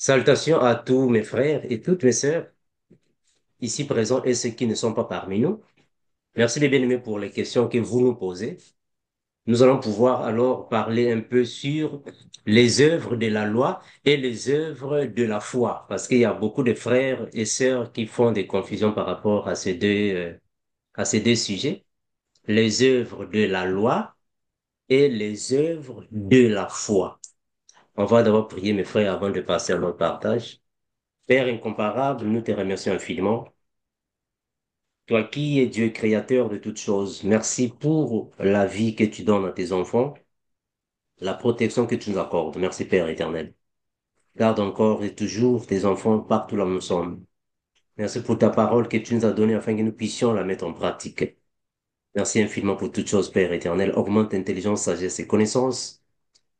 Salutations à tous mes frères et toutes mes sœurs ici présents et ceux qui ne sont pas parmi nous. Merci les bien-aimés pour les questions que vous nous posez. Nous allons pouvoir alors parler un peu sur les œuvres de la loi et les œuvres de la foi, parce qu'il y a beaucoup de frères et sœurs qui font des confusions par rapport à ces deux sujets, les œuvres de la loi et les œuvres de la foi. On va d'abord prier mes frères avant de passer à notre partage. Père incomparable, nous te remercions infiniment. Toi qui es Dieu créateur de toutes choses, merci pour la vie que tu donnes à tes enfants, la protection que tu nous accordes. Merci Père éternel. Garde encore et toujours tes enfants partout là où nous sommes. Merci pour ta parole que tu nous as donnée afin que nous puissions la mettre en pratique. Merci infiniment pour toutes choses, Père éternel. Augmente l'intelligence, sagesse et connaissance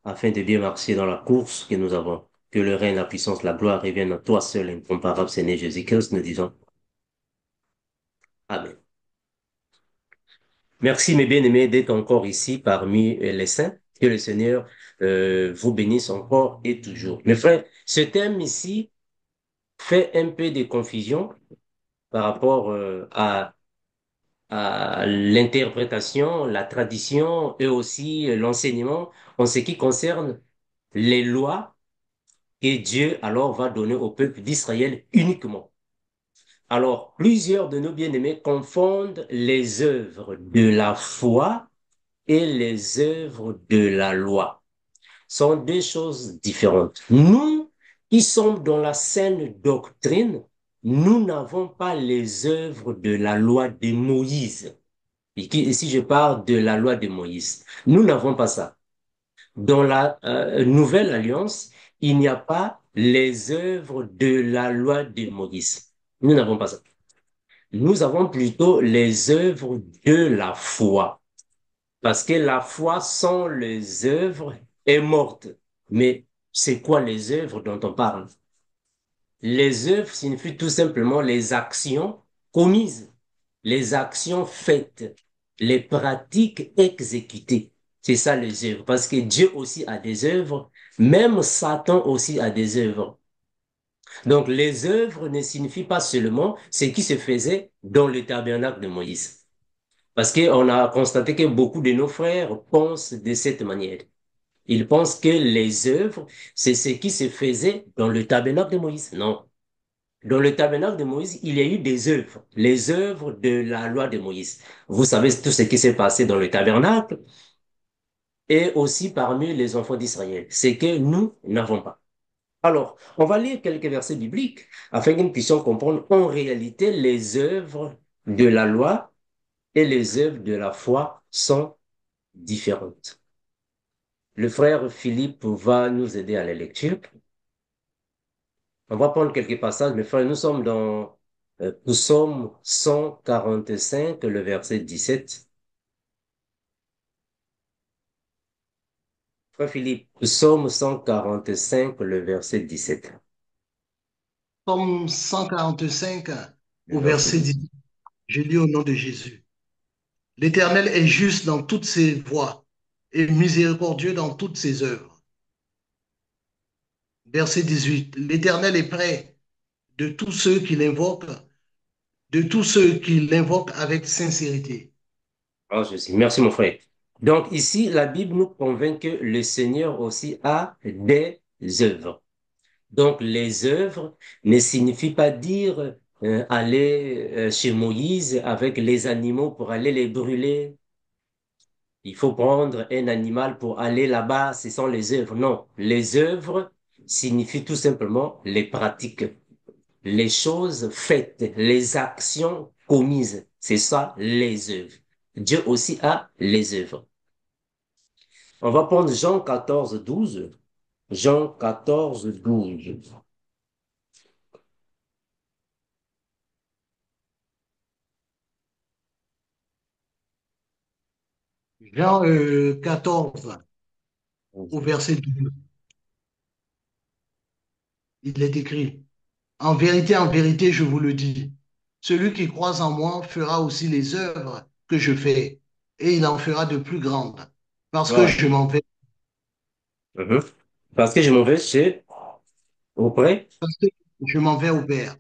afin de bien marcher dans la course que nous avons. Que le règne, la puissance, la gloire reviennent à toi seul, incomparable Seigneur Jésus-Christ, nous disons Amen. Merci, mes bien-aimés, d'être encore ici parmi les saints. Que le Seigneur vous bénisse encore et toujours. Mes frères, ce thème ici fait un peu de confusion par rapport à l'interprétation, la tradition et aussi l'enseignement en ce qui concerne les lois que Dieu alors va donner au peuple d'Israël uniquement. Alors, plusieurs de nos bien-aimés confondent les œuvres de la foi et les œuvres de la loi sont deux choses différentes. Nous, qui sommes dans la saine doctrine, nous n'avons pas les œuvres de la loi de Moïse. Ici, je parle de la loi de Moïse. Nous n'avons pas ça. Dans la nouvelle alliance, il n'y a pas les œuvres de la loi de Moïse. Nous n'avons pas ça. Nous avons plutôt les œuvres de la foi. Parce que la foi sans les œuvres est morte. Mais c'est quoi les œuvres dont on parle? Les œuvres signifient tout simplement les actions commises, les actions faites, les pratiques exécutées. C'est ça les œuvres. Parce que Dieu aussi a des œuvres, même Satan aussi a des œuvres. Donc les œuvres ne signifient pas seulement ce qui se faisait dans le tabernacle de Moïse. Parce qu'on a constaté que beaucoup de nos frères pensent de cette manière. Ils pensent que les œuvres, c'est ce qui se faisait dans le tabernacle de Moïse. Non. Dans le tabernacle de Moïse, il y a eu des œuvres, les œuvres de la loi de Moïse. Vous savez tout ce qui s'est passé dans le tabernacle et aussi parmi les enfants d'Israël. C'est que nous n'avons pas. Alors, on va lire quelques versets bibliques afin que nous puissions comprendre en réalité les œuvres de la loi et les œuvres de la foi sont différentes. Le frère Philippe va nous aider à la lecture. On va prendre quelques passages, mes frères. Nous sommes dans Psaume 145, le verset 17. Frère Philippe, Psaume 145, le verset 17. Psaume 145 Le au verset verset 10. 17. Je lis au nom de Jésus. L'Éternel est juste dans toutes ses voies et miséricordieux dans toutes ses œuvres. Verset 18. L'Éternel est près de tous ceux qui l'invoquent, de tous ceux qui l'invoquent avec sincérité. Ah, merci, mon frère. Donc ici, la Bible nous convainc que le Seigneur aussi a des œuvres. Donc, les œuvres ne signifient pas dire aller chez Moïse avec les animaux pour aller les brûler. Il faut prendre un animal pour aller là-bas. Ce sont les œuvres. Non, les œuvres signifient tout simplement les pratiques, les choses faites, les actions commises. C'est ça, les œuvres. Dieu aussi a les œuvres. On va prendre Jean 14, 12. Jean 14, 12. Jean 14 au verset 12. Il est écrit, en vérité, je vous le dis, celui qui croit en moi fera aussi les œuvres que je fais, et il en fera de plus grandes, parce que Voilà. je m'en vais. Mhm. Parce que je m'en vais chez... Auprès? parce que je m'en vais au Père. Et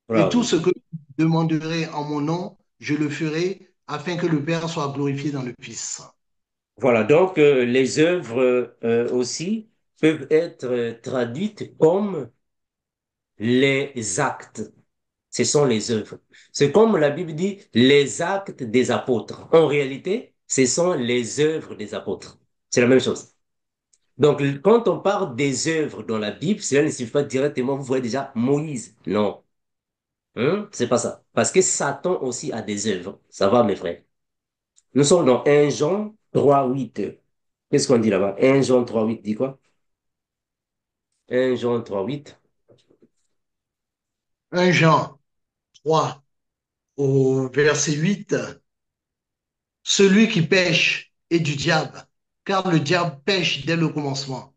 Voilà, tout ce que je demanderai en mon nom, je le ferai afin que le Père soit glorifié dans le Fils. voilà, donc les œuvres aussi peuvent être traduites comme les actes. Ce sont les œuvres. C'est comme la Bible dit, les actes des apôtres. En réalité, ce sont les œuvres des apôtres. C'est la même chose. Donc, quand on parle des œuvres dans la Bible, cela ne signifie pas directement, vous voyez déjà Moïse. Non, hein? C'est pas ça. Parce que Satan aussi a des œuvres. Ça va, mes frères. Nous sommes dans 1 Jean 3:8. Qu'est-ce qu'on dit là-bas? 1 Jean 3:8 dit quoi? 1 Jean 3:8. 1 Jean 3 au verset 8, celui qui pêche est du diable, car le diable pêche dès le commencement.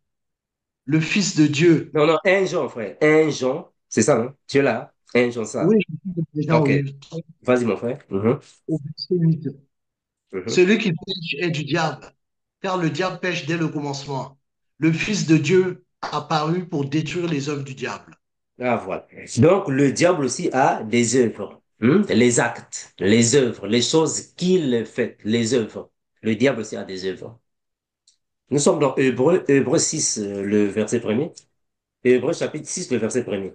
Le Fils de Dieu, Non, non, 1 Jean, frère. 1 Jean. C'est ça, non? Tu es là? 1 Jean, ça. oui, je suis Jean, OK. oui, Vas-y, mon frère. Mhm, au verset 8, mhm. celui qui pêche est du diable, car le diable pêche dès le commencement. Le Fils de Dieu apparu pour détruire les œuvres du diable. Ah, voilà. Donc, le diable aussi a des œuvres, les actes, les œuvres, les choses qu'il fait, les œuvres. Le diable aussi a des œuvres. Nous sommes dans Hébreux 6, le verset premier. Hébreux chapitre 6, le verset premier.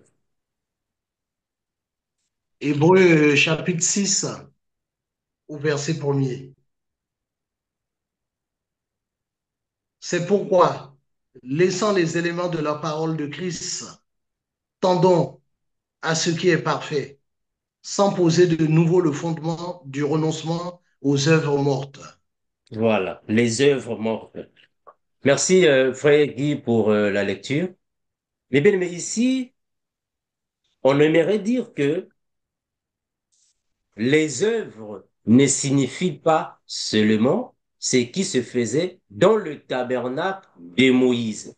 Hébreu chapitre 6 au verset premier. C'est pourquoi, laissant les éléments de la parole de Christ, tendons à ce qui est parfait, sans poser de nouveau le fondement du renoncement aux œuvres mortes. Voilà, les œuvres mortes. Merci, frère Guy, pour la lecture. Mais bien, mais ici, on aimerait dire que les œuvres ne signifient pas seulement ce qui se faisait dans le tabernacle de Moïse.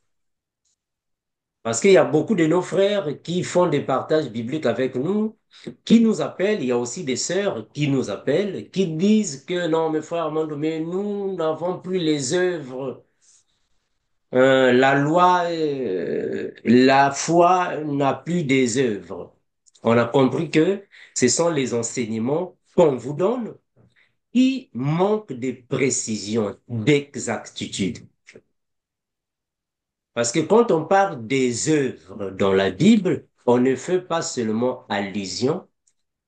Parce qu'il y a beaucoup de nos frères qui font des partages bibliques avec nous, qui nous appellent. Il y a aussi des sœurs qui nous appellent, qui disent que non, mes frères, mais nous n'avons plus les œuvres. La loi, la foi n'a plus des œuvres. On a compris que ce sont les enseignements qu'on vous donne qui manquent de précision, d'exactitude. Parce que quand on parle des œuvres dans la Bible, on ne fait pas seulement allusion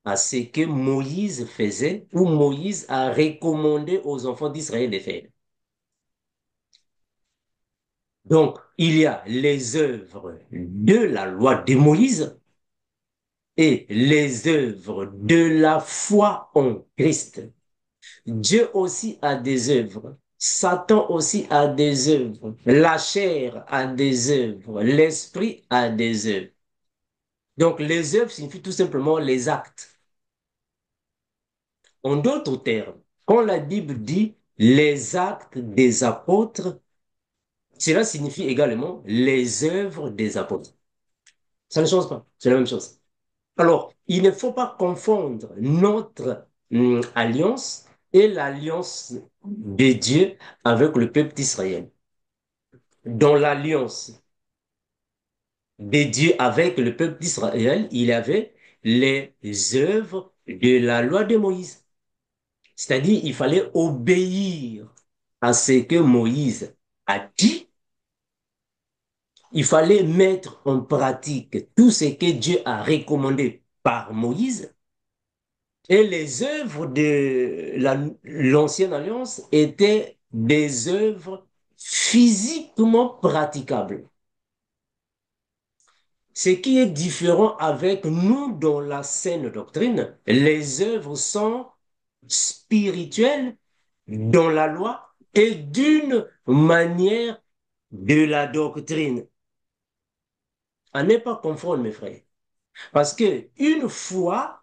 à ce que Moïse faisait ou Moïse a recommandé aux enfants d'Israël de faire. Donc, il y a les œuvres de la loi de Moïse et les œuvres de la foi en Christ. Dieu aussi a des œuvres. Satan aussi a des œuvres. La chair a des œuvres. L'esprit a des œuvres. Donc, les œuvres signifient tout simplement les actes. En d'autres termes, quand la Bible dit les actes des apôtres, cela signifie également les œuvres des apôtres. Ça ne change pas, c'est la même chose. Alors, il ne faut pas confondre notre alliance et l'alliance de Dieu avec le peuple d'Israël. Dans l'alliance de Dieu avec le peuple d'Israël, il y avait les œuvres de la loi de Moïse. C'est-à-dire, il fallait obéir à ce que Moïse a dit. Il fallait mettre en pratique tout ce que Dieu a recommandé par Moïse. Et les œuvres de l'ancienne alliance étaient des œuvres physiquement praticables. Ce qui est différent avec nous dans la saine doctrine, les œuvres sont spirituelles dans la loi et d'une manière de la doctrine. À ne pas confondre, mes frères. Parce que une foi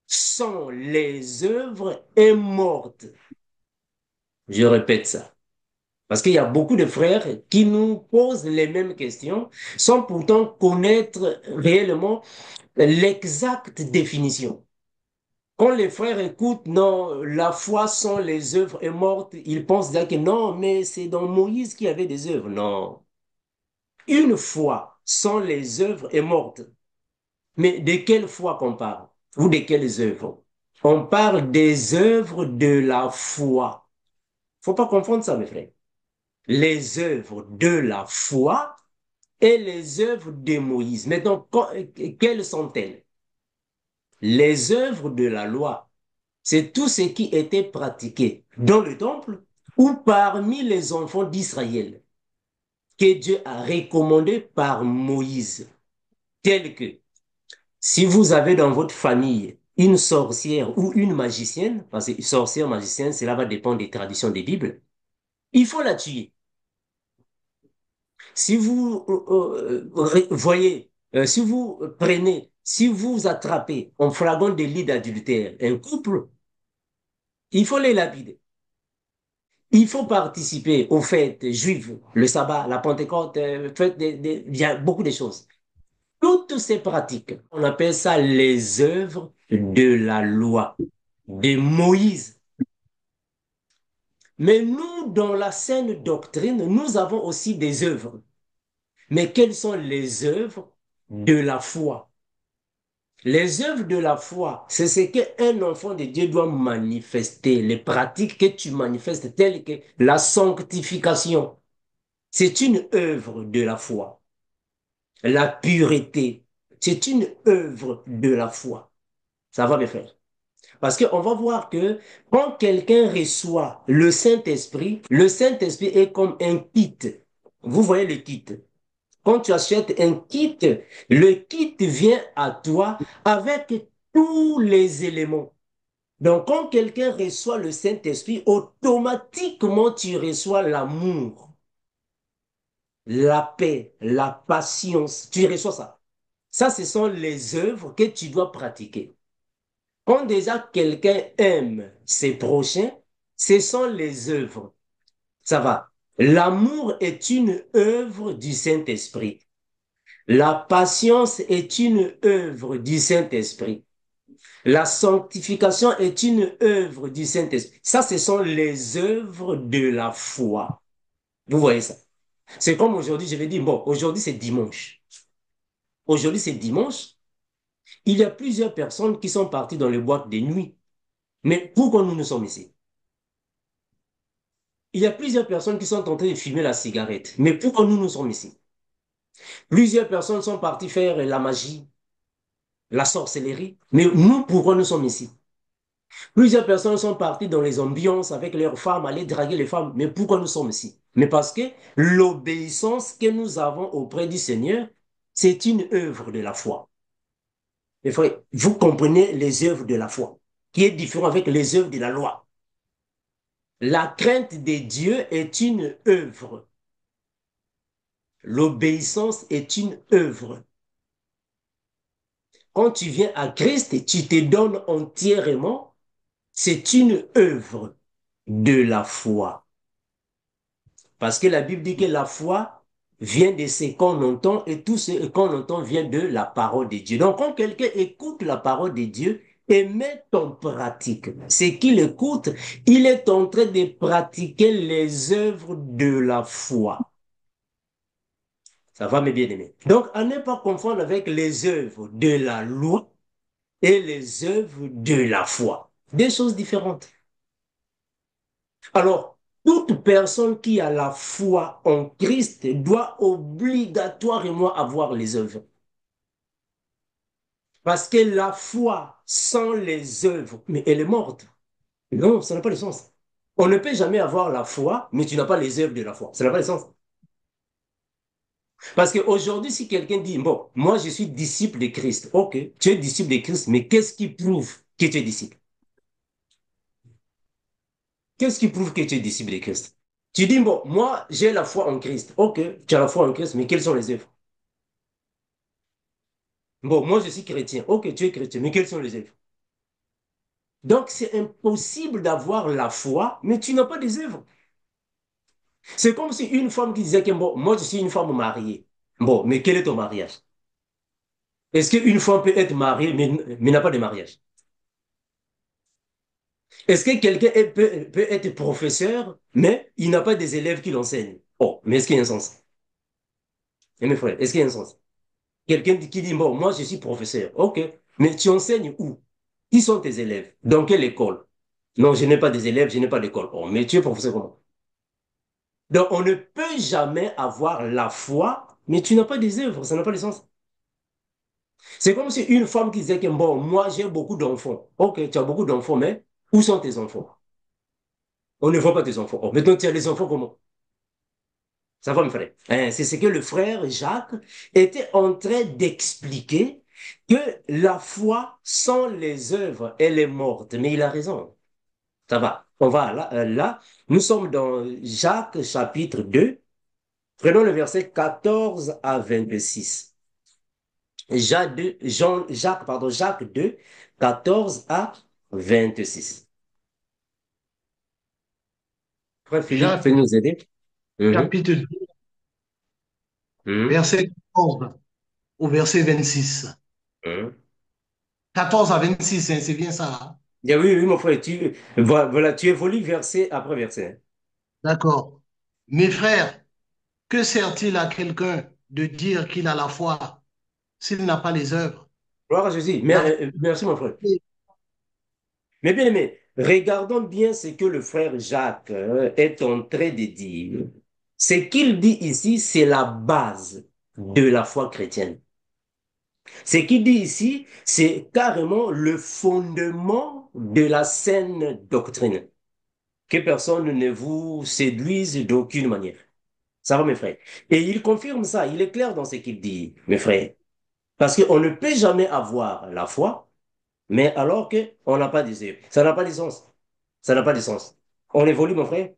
sans les œuvres est morte. Je répète ça. Parce qu'il y a beaucoup de frères qui nous posent les mêmes questions sans pourtant connaître réellement l'exacte définition. Quand les frères écoutent, non, la foi sans les œuvres est morte, ils pensent déjà que non, mais c'est dans Moïse qu'il y avait des œuvres. Non. Une foi sans les œuvres est morte. Mais de quelle foi qu'on parle? Ou de quelles œuvres? On parle des œuvres de la foi. Faut pas confondre ça, mes frères. Les œuvres de la foi et les œuvres de Moïse. Mais donc, quelles sont-elles? Les œuvres de la loi, c'est tout ce qui était pratiqué dans le temple ou parmi les enfants d'Israël que Dieu a recommandé par Moïse, tel que si vous avez dans votre famille une sorcière ou une magicienne, parce que sorcière, magicienne, cela va dépendre des traditions des Bibles, il faut la tuer. Si vous voyez, si vous prenez, si vous attrapez en flagrant délit d'adultère un couple, il faut les lapider. Il faut participer aux fêtes juives, le sabbat, la Pentecôte, il y a beaucoup de choses. Toutes ces pratiques, on appelle ça les œuvres de la loi de Moïse. Mais nous, dans la saine doctrine, nous avons aussi des œuvres. Mais quelles sont les œuvres de la foi? Les œuvres de la foi, c'est ce qu'un enfant de Dieu doit manifester, les pratiques que tu manifestes telles que la sanctification. C'est une œuvre de la foi. La pureté, c'est une œuvre de la foi. Ça va me faire. Parce qu'on va voir que quand quelqu'un reçoit le Saint-Esprit est comme un kit. Vous voyez le kit. Quand tu achètes un kit, le kit vient à toi avec tous les éléments. Donc, quand quelqu'un reçoit le Saint-Esprit, automatiquement, tu reçois l'amour, la paix, la patience. Tu reçois ça. Ça, ce sont les œuvres que tu dois pratiquer. Quand déjà quelqu'un aime ses prochains, ce sont les œuvres. Ça va. L'amour est une œuvre du Saint-Esprit. La patience est une œuvre du Saint-Esprit. La sanctification est une œuvre du Saint-Esprit. Ça, ce sont les œuvres de la foi. Vous voyez ça? C'est comme aujourd'hui, je vais dire, bon, aujourd'hui c'est dimanche. Aujourd'hui c'est dimanche. Il y a plusieurs personnes qui sont parties dans les boîtes de nuit. Mais pourquoi nous sommes ici? Il y a plusieurs personnes qui sont en train de fumer la cigarette. Mais pourquoi nous sommes ici? Plusieurs personnes sont parties faire la magie, la sorcellerie. Mais nous, pourquoi nous sommes ici? Plusieurs personnes sont parties dans les ambiances avec leurs femmes, aller draguer les femmes. Mais pourquoi nous sommes ici? Mais parce que l'obéissance que nous avons auprès du Seigneur, c'est une œuvre de la foi. Mes frères, vous comprenez les œuvres de la foi, qui est différent avec les œuvres de la loi. La crainte de Dieu est une œuvre. L'obéissance est une œuvre. Quand tu viens à Christ et tu te donnes entièrement, c'est une œuvre de la foi. Parce que la Bible dit que la foi vient de ce qu'on entend et tout ce qu'on entend vient de la parole de Dieu. Donc quand quelqu'un écoute la parole de Dieu et met en pratique ce qu'il écoute, il est en train de pratiquer les œuvres de la foi. Ça va, mes bien-aimés. Donc, à ne pas confondre avec les œuvres de la loi et les œuvres de la foi. Des choses différentes. Alors, toute personne qui a la foi en Christ doit obligatoirement avoir les œuvres. Parce que la foi sans les œuvres, mais elle est morte. Non, ça n'a pas de sens. On ne peut jamais avoir la foi, mais tu n'as pas les œuvres de la foi. Ça n'a pas de sens. Parce qu'aujourd'hui, si quelqu'un dit, bon, moi je suis disciple de Christ, ok, tu es disciple de Christ, mais qu'est-ce qui prouve que tu es disciple? Qu'est-ce qui prouve que tu es disciple de Christ? Tu dis, bon, moi j'ai la foi en Christ, ok, tu as la foi en Christ, mais quelles sont les œuvres? Bon, moi je suis chrétien, ok, tu es chrétien, mais quelles sont les œuvres? Donc c'est impossible d'avoir la foi, mais tu n'as pas des œuvres. C'est comme si une femme qui disait que, bon, moi je suis une femme mariée. Bon, mais quel est ton mariage? Est-ce qu'une femme peut être mariée, mais n'a pas de mariage? Est-ce que quelqu'un peut être professeur, mais il n'a pas des élèves qui l'enseignent? Oh, mais est-ce qu'il y a un sens? Et mes frères, est-ce qu'il y a un sens? Quelqu'un qui dit, bon, moi je suis professeur. OK. Mais tu enseignes où? Qui sont tes élèves? Dans quelle école? Non, je n'ai pas des élèves, je n'ai pas d'école. Oh, mais tu es professeur comment? Donc, on ne peut jamais avoir la foi, mais tu n'as pas des œuvres, ça n'a pas de sens. C'est comme si une femme qui disait que, bon, moi j'ai beaucoup d'enfants. OK, tu as beaucoup d'enfants, mais où sont tes enfants? On ne voit pas tes enfants. Oh, maintenant, tu as des enfants comment? Ça va, mes frères. Hein, c'est ce que le frère Jacques était en train d'expliquer, que la foi sans les œuvres, elle est morte. Mais il a raison. Ça va. On va là. Nous sommes dans Jacques chapitre 2. Prenons le verset 14 à 26. Jacques 2, Jacques 2, 14 à 26. Frère Philippe, Jacques, peut nous aider? Mhm, chapitre 2, mhm, verset 14 au verset 26. mhm. 14 à 26, hein, c'est bien ça, hein? Oui, oui, mon frère, voilà, tu évolues verset après verset. D'accord. Mes frères, que sert-il à quelqu'un de dire qu'il a la foi s'il n'a pas les œuvres? Gloire à Jésus. La foi, Merci, mon frère. Mais bien aimé, regardons bien ce que le frère Jacques est en train de dire. Ce qu'il dit ici, c'est la base de la foi chrétienne. Ce qu'il dit ici, c'est carrément le fondement de la saine doctrine. Que personne ne vous séduise d'aucune manière. Ça va, mes frères. Et il confirme ça, il est clair dans ce qu'il dit, mes frères. Parce qu'on ne peut jamais avoir la foi, mais alors qu'on n'a pas des œuvres. Ça n'a pas de sens. Ça n'a pas de sens. On évolue, mon frère.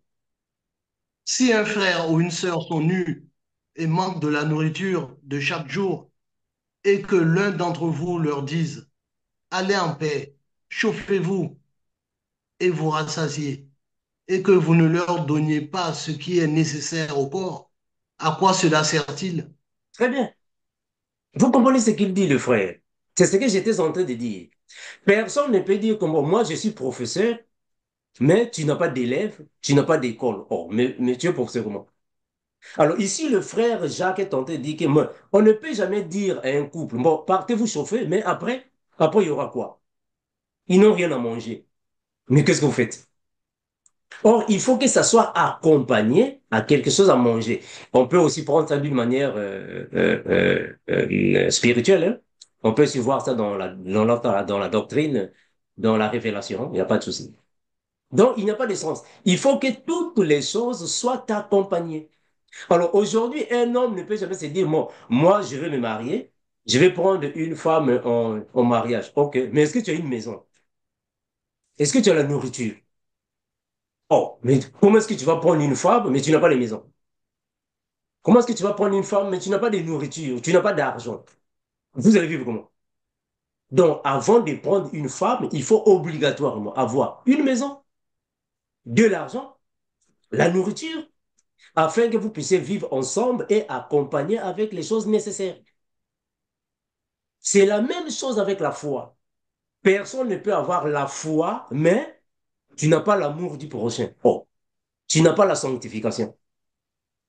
Si un frère ou une sœur sont nus et manquent de la nourriture de chaque jour, et que l'un d'entre vous leur dise, allez en paix, chauffez-vous et vous rassasiez, et que vous ne leur donniez pas ce qui est nécessaire au corps, à quoi cela sert-il? Très bien. Vous comprenez ce qu'il dit, le frère. C'est ce que j'étais en train de dire. Personne ne peut dire comme moi, je suis professeur, mais tu n'as pas d'élèves, tu n'as pas d'école. Oh, mais tu es professeur comment? Alors ici, le frère Jacques est en train de dire que moi, on ne peut jamais dire à un couple, bon, partez vous chauffer, mais après, il y aura quoi? Ils n'ont rien à manger. Mais qu'est-ce que vous faites? Or, il faut que ça soit accompagné à quelque chose à manger. On peut aussi prendre ça d'une manière spirituelle, hein. On peut aussi voir ça dans la doctrine, dans la révélation. Il n'y a pas de souci. Donc, il n'y a pas de sens. Il faut que toutes les choses soient accompagnées. Alors, aujourd'hui, un homme ne peut jamais se dire, moi, je vais me marier, je vais prendre une femme en mariage. OK, mais est-ce que tu as une maison? Est-ce que tu as la nourriture? Oh, mais comment est-ce que tu vas prendre une femme, mais tu n'as pas de maison? Comment est-ce que tu vas prendre une femme, mais tu n'as pas de nourriture, tu n'as pas d'argent? Vous allez vivre comment? Donc, avant de prendre une femme, il faut obligatoirement avoir une maison, de l'argent, la nourriture, afin que vous puissiez vivre ensemble et accompagner avec les choses nécessaires. C'est la même chose avec la foi. Personne ne peut avoir la foi, mais tu n'as pas l'amour du prochain. Oh, tu n'as pas la sanctification,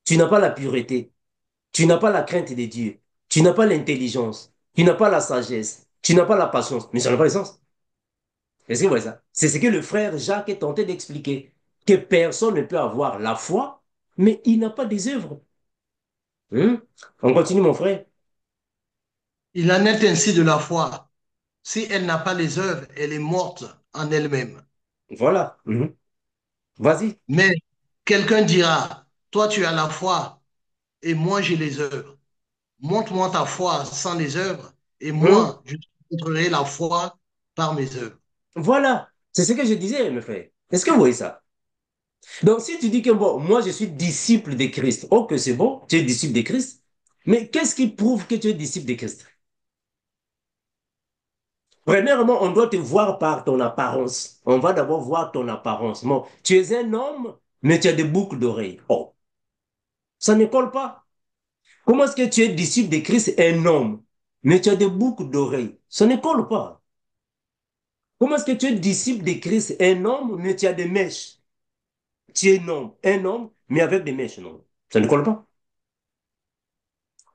tu n'as pas la pureté, tu n'as pas la crainte de Dieu, tu n'as pas l'intelligence, tu n'as pas la sagesse, tu n'as pas la patience, mais ça n'a pas de sens. Est-ce que vous voyez ça? C'est ce que le frère Jacques est tenté d'expliquer, que personne ne peut avoir la foi, mais il n'a pas des œuvres. Hmm? On continue, mon frère. Il en est ainsi de la foi. Si elle n'a pas les œuvres, elle est morte en elle-même. Voilà. Mhm. Vas-y. Mais quelqu'un dira, toi tu as la foi et moi j'ai les œuvres. Montre-moi ta foi sans les œuvres et Hmm? moi je te montrerai la foi par mes œuvres. Voilà. C'est ce que je disais, mes frères. Est-ce que vous voyez ça? Donc, si tu dis que bon, moi je suis disciple de Christ, ok, c'est bon, tu es disciple de Christ, mais qu'est-ce qui prouve que tu es disciple de Christ? Premièrement, on doit te voir par ton apparence. On va d'abord voir ton apparence. Bon, tu es un homme, mais tu as des boucles d'oreilles. Oh, ça ne colle pas. Comment est-ce que tu es disciple de Christ, un homme, mais tu as des boucles d'oreilles? Ça ne colle pas. Comment est-ce que tu es disciple de Christ, un homme, mais tu as des mèches? Tu es un homme, mais avec des mèches, non. Ça ne colle pas.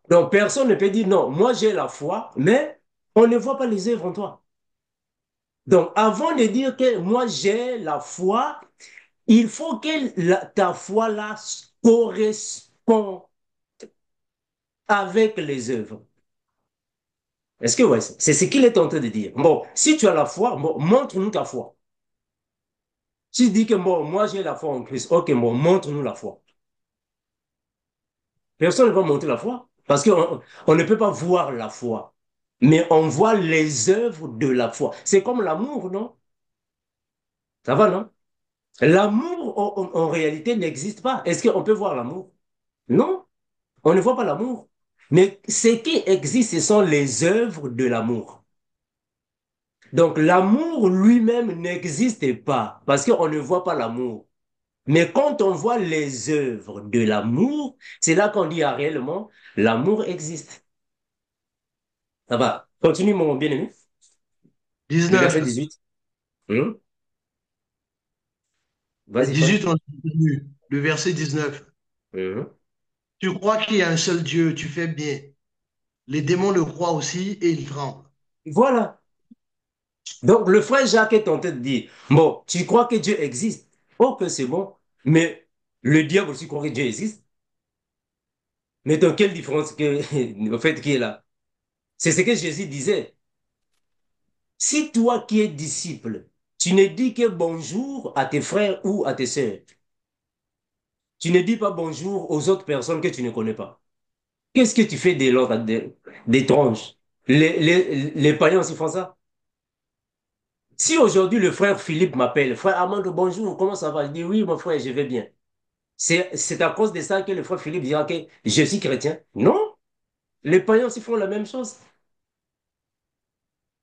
Donc, personne ne peut dire non, moi j'ai la foi, mais on ne voit pas les œuvres en toi. Donc, avant de dire que moi j'ai la foi, il faut que ta foi là corresponde avec les œuvres. Est-ce que ouais, c'est ce qu'il est en train de dire. Bon, si tu as la foi, bon, montre-nous ta foi. Si tu dis que bon, moi j'ai la foi en Christ, ok, bon, montre-nous la foi. Personne ne va montrer la foi parce qu'on on ne peut pas voir la foi, mais on voit les œuvres de la foi. C'est comme l'amour, non? Ça va, non? L'amour, en réalité, n'existe pas. Est-ce qu'on peut voir l'amour? Non, on ne voit pas l'amour. Mais ce qui existe, ce sont les œuvres de l'amour. Donc, l'amour lui-même n'existe pas parce qu'on ne voit pas l'amour. Mais quand on voit les œuvres de l'amour, c'est là qu'on dit ah, réellement, l'amour existe. Ça va. Continue, mon bien-aimé. Le verset 19. 18. Hum? Vas-y, frère. 18, on continue. Le verset 19. Hum. Tu crois qu'il y a un seul Dieu, tu fais bien. Les démons le croient aussi et ils tremblent. Voilà. Donc, le frère Jacques est tenté de dire, bon, tu crois que Dieu existe? Ok, c'est bon. Mais le diable aussi croit que Dieu existe. Mais dans quelle différence que, au fait qui est là? C'est ce que Jésus disait. Si toi qui es disciple, tu ne dis que bonjour à tes frères ou à tes sœurs, tu ne dis pas bonjour aux autres personnes que tu ne connais pas. Qu'est-ce que tu fais dès lors d'étrange? Les païens aussi font ça. Si aujourd'hui le frère Philippe m'appelle, frère Armando, bonjour, comment ça va? Je dis oui, mon frère, je vais bien. C'est à cause de ça que le frère Philippe dira que je suis chrétien. Non, les païens aussi font la même chose.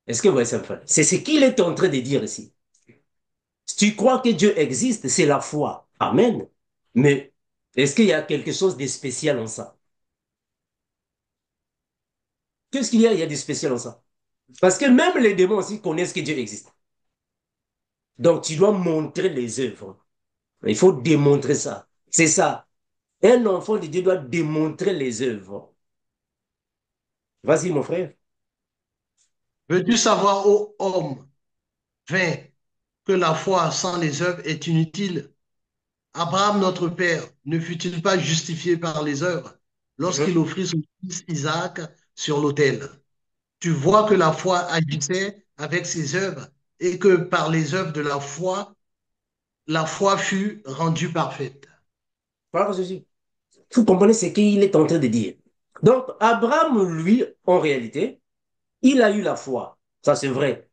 Est-ce que vous voyez ça, frère? C'est ce qu'il est en train de dire ici. Si tu crois que Dieu existe, c'est la foi. Amen. Mais est-ce qu'il y a quelque chose de spécial en ça? Qu'est-ce qu'il y a? Il y a de spécial en ça. Parce que même les démons aussi connaissent que Dieu existe. Donc tu dois montrer les œuvres. Il faut démontrer ça. C'est ça. Un enfant de Dieu doit démontrer les œuvres. Vas-y, mon frère. Veux-tu savoir, ô homme, vain, que la foi sans les œuvres est inutile? Abraham, notre père, ne fut-il pas justifié par les œuvres lorsqu'il Mhm. offrit son fils Isaac sur l'autel? Tu vois que la foi agissait avec ses œuvres et que par les œuvres de la foi fut rendue parfaite. Voilà, Jésus. Vous comprenez ce qu'il est en train de dire. Donc, Abraham, lui, en réalité, il a eu la foi. Ça, c'est vrai.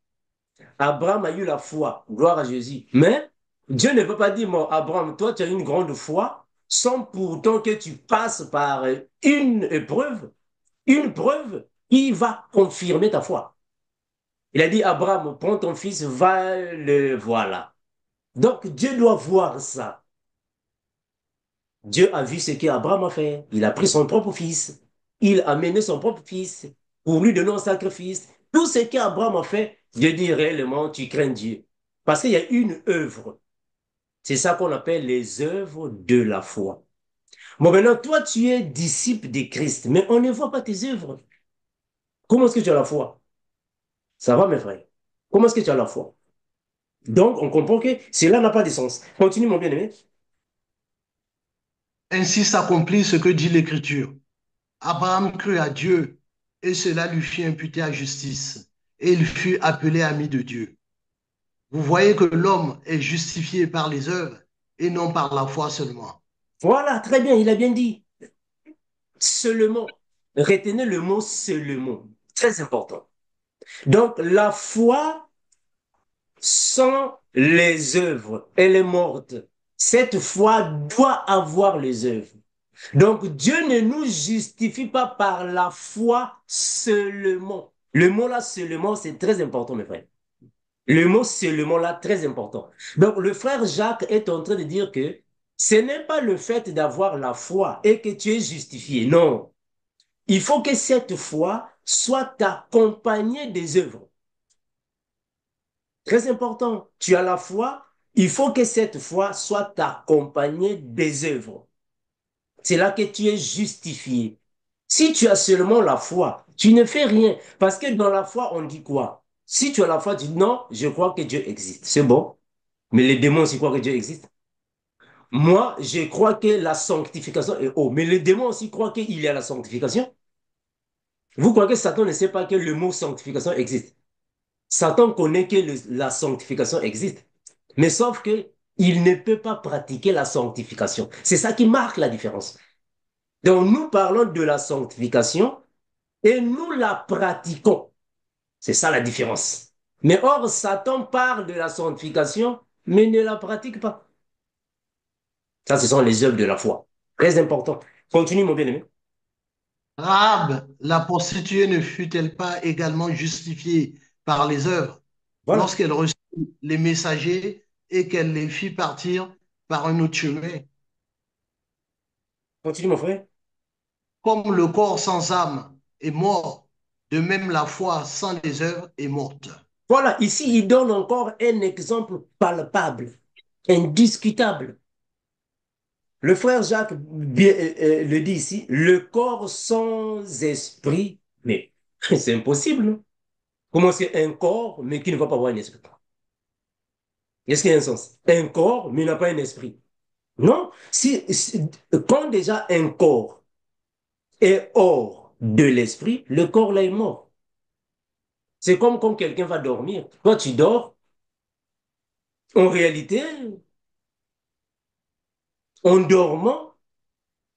Abraham a eu la foi. Gloire à Jésus. Mais Dieu ne veut pas dire, mon Abraham, toi, tu as une grande foi, sans pourtant que tu passes par une épreuve, une preuve qui va confirmer ta foi. Il a dit, Abraham, prends ton fils, va le voilà. Donc, Dieu doit voir ça. Dieu a vu ce qu'Abraham a fait. Il a pris son propre fils. Il a mené son propre fils pour lui donner un sacrifice. Tout ce qu'Abraham a fait, Dieu dit réellement, tu crains Dieu. Parce qu'il y a une œuvre. C'est ça qu'on appelle les œuvres de la foi. Bon, maintenant, toi, tu es disciple de Christ, mais on ne voit pas tes œuvres. Comment est-ce que tu as la foi? Ça va, mes frères? Comment est-ce que tu as la foi? Donc, on comprend que cela n'a pas de sens. Continue, mon bien-aimé. Ainsi s'accomplit ce que dit l'Écriture. Abraham crut à Dieu et cela lui fut imputé à justice et il fut appelé ami de Dieu. Vous voyez que l'homme est justifié par les œuvres et non par la foi seulement. Voilà, très bien, il a bien dit. Seulement. Retenez le mot seulement. Très important. Donc, la foi sans les œuvres, elle est morte. Cette foi doit avoir les œuvres. Donc, Dieu ne nous justifie pas par la foi seulement. Le mot là, seulement, c'est très important, mes frères. Le mot seulement là, très important. Donc, le frère Jacques est en train de dire que ce n'est pas le fait d'avoir la foi et que tu es justifié. Non. Il faut que cette foi soit accompagnée des œuvres. Très important. Tu as la foi, il faut que cette foi soit accompagnée des œuvres. C'est là que tu es justifié. Si tu as seulement la foi, tu ne fais rien. Parce que dans la foi, on dit quoi? Si tu as la foi, tu dis non, je crois que Dieu existe. C'est bon. Mais les démons aussi croient que Dieu existe. Moi, je crois que la sanctification est haut. Mais les démons aussi croient qu'il y a la sanctification. Vous croyez que Satan ne sait pas que le mot sanctification existe? Satan connaît que la sanctification existe. Mais sauf que il ne peut pas pratiquer la sanctification. C'est ça qui marque la différence. Donc, nous parlons de la sanctification et nous la pratiquons. C'est ça la différence. Mais or, Satan parle de la sanctification, mais ne la pratique pas. Ça, ce sont les œuvres de la foi. Très important. Continue, mon bien-aimé. Rahab, la prostituée, ne fut-elle pas également justifiée par les œuvres Voilà. lorsqu'elle reçut les messagers et qu'elle les fit partir par un autre chemin? Continue, mon frère. Comme le corps sans âme est mort, de même la foi sans les œuvres est morte. Voilà, ici, il donne encore un exemple palpable, indiscutable. Le frère Jacques le dit ici, le corps sans esprit, mais c'est impossible, non? Comment c'est un corps, mais qui ne va pas avoir un esprit? Est-ce qu'il y a un sens? Un corps, mais il n'a pas un esprit. Non, quand déjà un corps est hors de l'esprit, le corps là est mort. C'est comme quand quelqu'un va dormir. Toi, tu dors. En réalité, en dormant,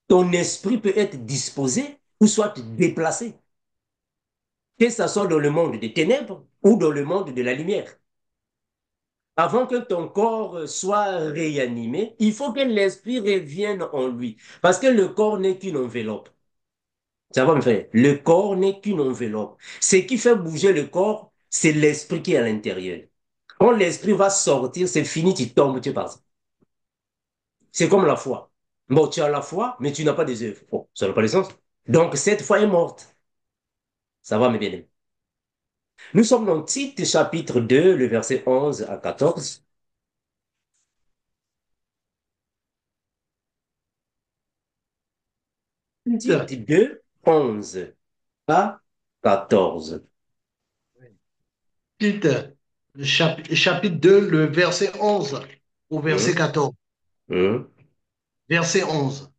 ton esprit peut être disposé ou soit déplacé, que ce soit dans le monde des ténèbres ou dans le monde de la lumière. Avant que ton corps soit réanimé, il faut que l'esprit revienne en lui. Parce que le corps n'est qu'une enveloppe. Ça va me faire. Le corps n'est qu'une enveloppe. Ce qui fait bouger le corps, c'est l'esprit qui est à l'intérieur. Quand l'esprit va sortir, c'est fini, tu tombes, tu passes. C'est comme la foi. Bon, tu as la foi, mais tu n'as pas des œuvres. Bon, ça n'a pas de sens. Donc, cette foi est morte. Ça va, mes bien-aimés. Nous sommes dans Tite, chapitre 2, le verset 11 à 14. Tite 2, 11 à 14. Tite, chapitre 2, le verset 11 au verset Hum, 14. hum, Verset 11.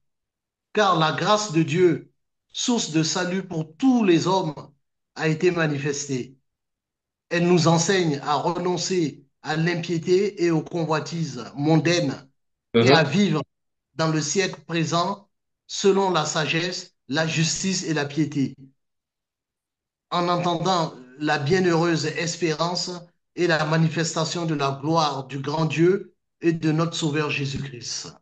Car la grâce de Dieu, source de salut pour tous les hommes, a été manifestée. Elle nous enseigne à renoncer à l'impiété et aux convoitises mondaines et à hum. vivre dans le siècle présent selon la sagesse, la justice et la piété, en entendant la bienheureuse espérance et la manifestation de la gloire du grand Dieu et de notre Sauveur Jésus-Christ,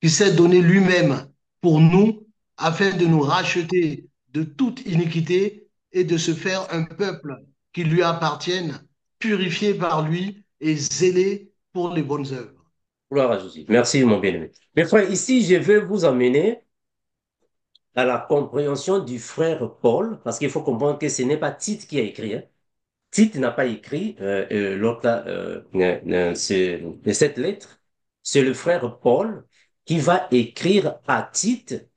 qui s'est donné lui-même pour nous afin de nous racheter de toute iniquité et de se faire un peuple qui lui appartienne, purifié par lui et zélé pour les bonnes œuvres. Gloire à Jésus. Merci, mon bien-aimé. Mes frères, ici, je vais vous amener à la compréhension du frère Paul, parce qu'il faut comprendre que ce n'est pas Tite qui a écrit, hein. Tite n'a pas écrit cette lettre. C'est le frère Paul qui va écrire à Tite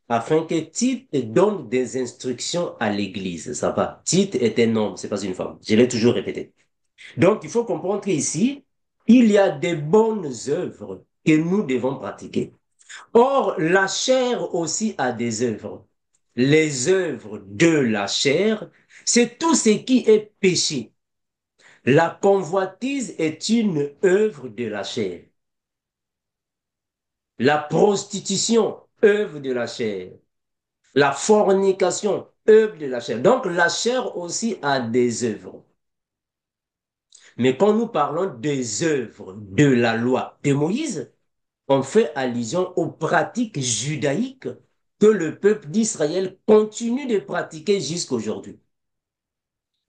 afin que Tite donne des instructions à l'Église. Ça va. Tite est un homme, c'est pas une femme. Je l'ai toujours répété. Donc, il faut comprendre qu'ici, il y a des bonnes œuvres que nous devons pratiquer. Or, la chair aussi a des œuvres. Les œuvres de la chair, c'est tout ce qui est péché. La convoitise est une œuvre de la chair. La prostitution, œuvre de la chair. La fornication, œuvre de la chair. Donc la chair aussi a des œuvres. Mais quand nous parlons des œuvres de la loi de Moïse, on fait allusion aux pratiques judaïques que le peuple d'Israël continue de pratiquer jusqu'aujourd'hui.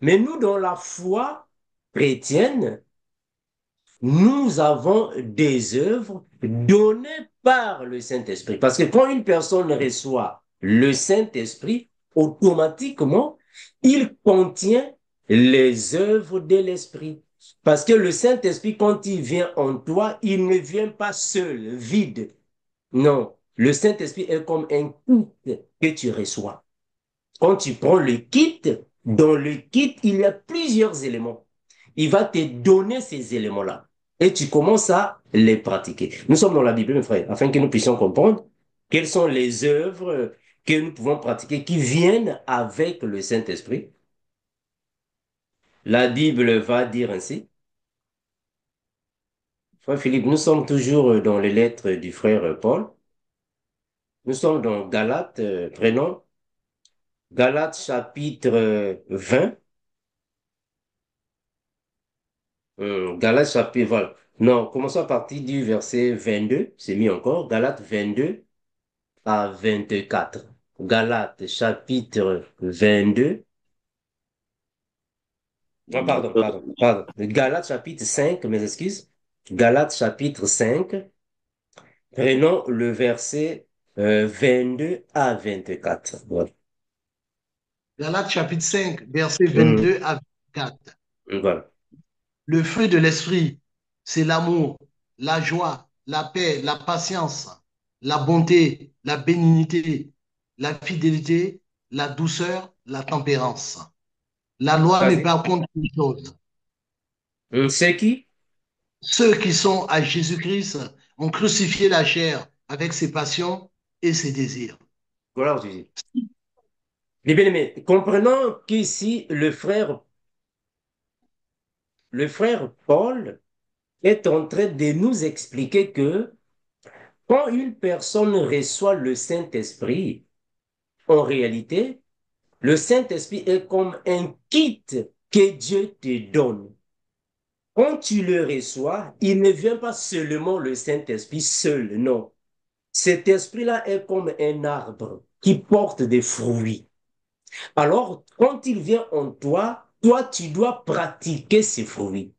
Mais nous, dans la foi chrétienne, nous avons des œuvres données par le Saint-Esprit. Parce que quand une personne reçoit le Saint-Esprit, automatiquement, il contient les œuvres de l'Esprit. Parce que le Saint-Esprit, quand il vient en toi, il ne vient pas seul, vide. Non, le Saint-Esprit est comme un kit que tu reçois. Quand tu prends le kit, dans le kit, il y a plusieurs éléments. Il va te donner ces éléments-là. Et tu commences à les pratiquer. Nous sommes dans la Bible, mes frères, afin que nous puissions comprendre quelles sont les œuvres que nous pouvons pratiquer qui viennent avec le Saint-Esprit. La Bible va dire ainsi. Frère Philippe, nous sommes toujours dans les lettres du frère Paul. Nous sommes dans Galates, prenons Galates chapitre 20. Galates chapitre, voilà. Non, commençons à partir du verset 22, c'est mis encore. Galates 22 à 24. Galates chapitre 22. Non, pardon. Galates chapitre 5, mes excuses. Galates chapitre 5. Prenons le verset 22 à 24. Voilà. Galates chapitre 5, versets Hum, 22 à 24. voilà. Le fruit de l'esprit, c'est l'amour, la joie, la paix, la patience, la bonté, la bénignité, la fidélité, la douceur, la tempérance. La loi n'est Vas-y. pas contre une chose. C'est qui? Ceux qui sont à Jésus-Christ ont crucifié la chair avec ses passions et ses désirs. Voilà, je dis. Les bien-aimés, comprenons qu'ici, le frère Paul est en train de nous expliquer que quand une personne reçoit le Saint-Esprit, en réalité, le Saint-Esprit est comme un kit que Dieu te donne. Quand tu le reçois, il ne vient pas seulement le Saint-Esprit seul, non. Cet esprit-là est comme un arbre qui porte des fruits. Alors, quand il vient en toi, toi, tu dois pratiquer ces fruits.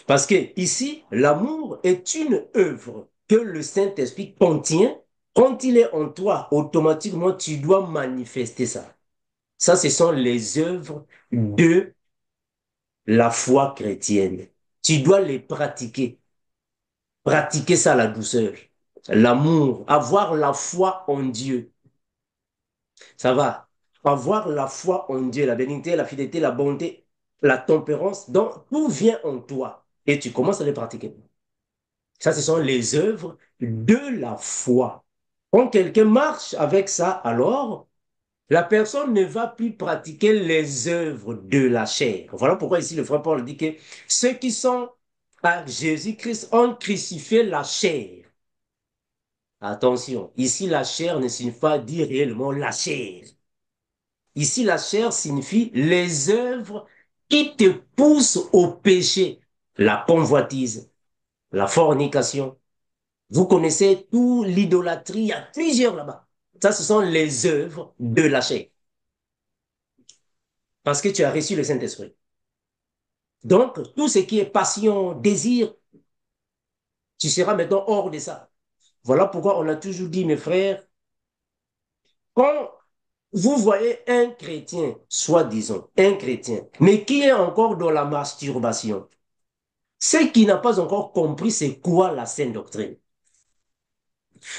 Parce que ici, l'amour est une œuvre que le Saint-Esprit contient. Quand il est en toi, automatiquement, tu dois manifester ça. Ça, ce sont les œuvres de la foi chrétienne. Tu dois les pratiquer. Pratiquer ça, la douceur, l'amour, avoir la foi en Dieu. Ça va. Avoir la foi en Dieu, la bénignité, la fidélité, la bonté, la tempérance. Donc, tout vient en toi. Et tu commences à les pratiquer. Ça, ce sont les œuvres de la foi. Quand quelqu'un marche avec ça, alors la personne ne va plus pratiquer les œuvres de la chair. Voilà pourquoi ici le frère Paul dit que ceux qui sont à Jésus-Christ ont crucifié la chair. Attention, ici la chair ne signifie pas dire réellement la chair. Ici la chair signifie les œuvres qui te poussent au péché. La convoitise, la fornication, vous connaissez tout l'idolâtrie, il y a plusieurs là-bas. Ça, ce sont les œuvres de la chair. Parce que tu as reçu le Saint-Esprit. Donc, tout ce qui est passion, désir, tu seras maintenant hors de ça. Voilà pourquoi on a toujours dit, mes frères, quand vous voyez un chrétien, soi-disant, un chrétien, mais qui est encore dans la masturbation, c'est qui n'a pas encore compris c'est quoi la sainte doctrine.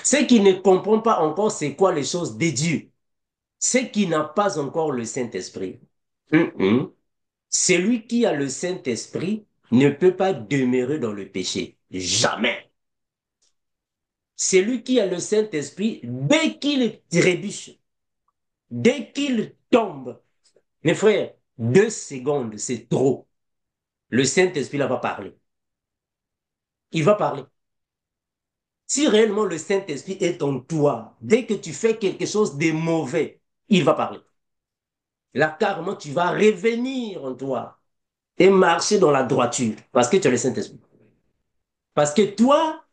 C'est qui ne comprend pas encore c'est quoi les choses de Dieu. C'est qui n'a pas encore le Saint-Esprit. Celui qui a le Saint-Esprit ne peut pas demeurer dans le péché. Jamais. Celui qui a le Saint-Esprit, dès qu'il trébuche, dès qu'il tombe, mes frères, 2 secondes, c'est trop. Le Saint-Esprit là va parler. Il va parler. Si réellement le Saint-Esprit est en toi, dès que tu fais quelque chose de mauvais, il va parler. Là, carrément, tu vas revenir en toi et marcher dans la droiture parce que tu as le Saint-Esprit. Parce que toi,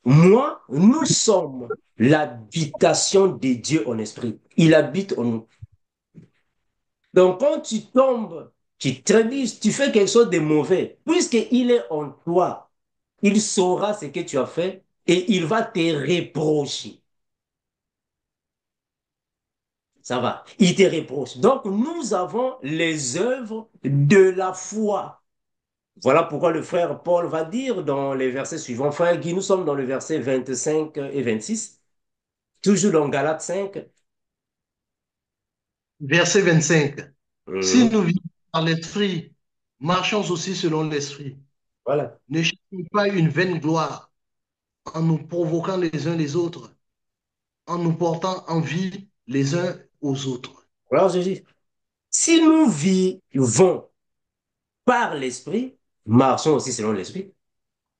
moi, nous sommes l'habitation de Dieu en esprit. Il habite en nous. Donc, quand tu tombes, tu trébuches, tu fais quelque chose de mauvais, puisqu'il est en toi, il saura ce que tu as fait et il va te reprocher. Ça va, il te reproche. Donc, nous avons les œuvres de la foi. Voilà pourquoi le frère Paul va dire dans les versets suivants, frère Guy, nous sommes dans le verset 25 et 26, toujours dans Galates 5. Verset 25. Si Mhm. nous vivons par l'esprit, marchons aussi selon l'esprit. Voilà. Ne cherchons pas une vaine gloire en nous provoquant les uns les autres, en nous portant envie les uns aux autres. Alors je dis, si nous vivons par l'esprit, marchons aussi selon l'esprit.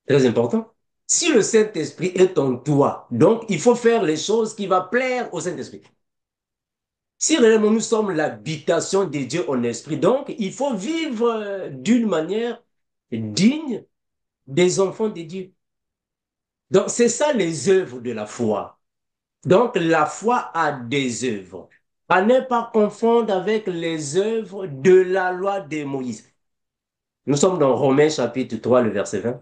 Très important. Si le Saint-Esprit est en toi, donc il faut faire les choses qui vont plaire au Saint-Esprit. Si réellement nous sommes l'habitation de Dieu en esprit, donc il faut vivre d'une manière digne des enfants de Dieu. Donc c'est ça les œuvres de la foi. Donc la foi a des œuvres. À ne pas confondre avec les œuvres de la loi de Moïse. Nous sommes dans Romains chapitre 3, le verset 20.